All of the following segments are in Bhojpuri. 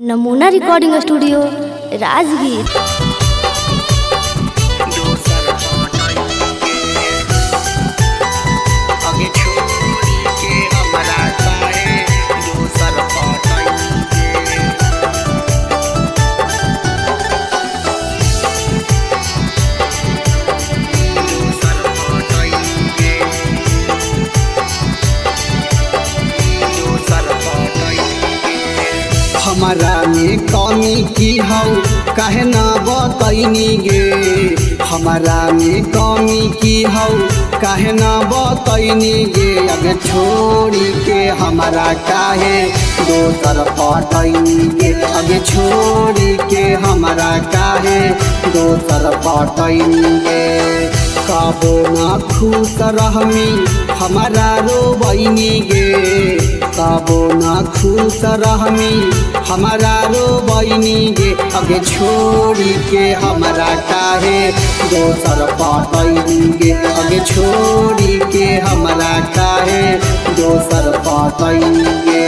नमूना रिकॉर्डिंग स्टूडियो राजगीर। हमारा में कमी की हौ काहे ना बतैनी गे। हमारा में कमी की हौ काहे ना बतैनी गे। अगे छोड़ी के हमारा काहे दोसर पटैनी गे। अगे छोड़ी के हमारा काहे दोसर पटैनी गे। कबो ना खुश रहमी हमारा रोबैनी गे। कबो ना खुश रहमी हमारा रोबैनी गे। अगे छोड़ी के हमारा काहे दोसर पटैनी गे। अगे छोड़ी के हमारा काहे दोसर पटैनी गे।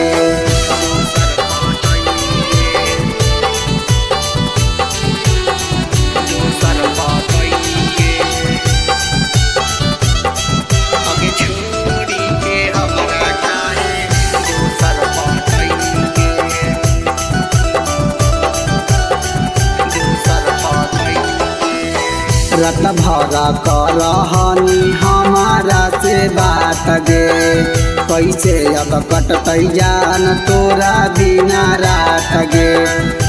रत भरा करहनी हमारा से बात गे। कैसे अब कटतै जान तोरा बिना रात गे।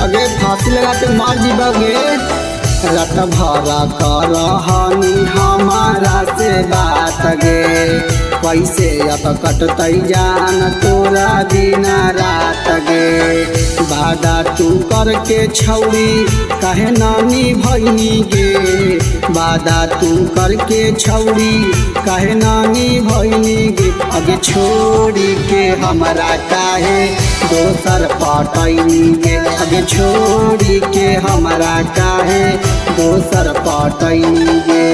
अगे फांसी लगा के मार जीबगे। रत भरा करहनी हमारा से बात गे। कैसे अब कटतै जान तोरा बिना रात गे। वादा तू करके छौड़ी काहे नानी भैनी गे। वादा तू करके छौड़ी काहे नानी भैनी गे। अगे छोड़ी के हमारा काहे दोसर पटैनी गे। अगे छोड़ी के हमारा काहे दोसर पटैनी गे।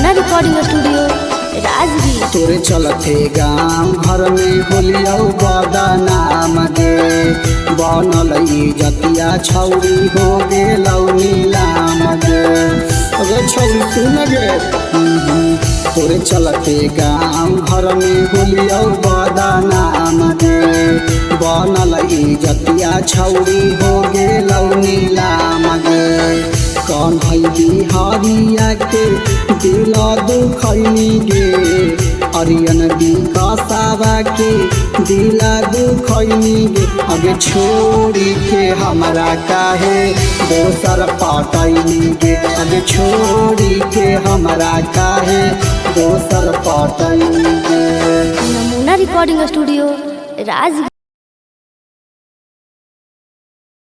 Recording studio Rajgir. तोरे चलते गाँव घर में होलिया बदनाम गे। बनल जतिया छौड़ी हो गेलौ नीलाम गे। अगर छौड़ी सुन गे। तोरे चलते गाँव घर में होलिया बदनाम गे। बनल जतिया छौड़ी हो गेलौ नीलाम गे। कौन है बिहारिया के दिल दुखैनी गे। अरियन विकासावा के दिल दुखैनी गे। अगे छोड़ी के हमारा काहे दोसर पटैनी गे। अगे छोड़ी के हमारा काहे दोसर पटैनी गे। नमूना रिकॉर्डिंग स्टूडियो राजगीर।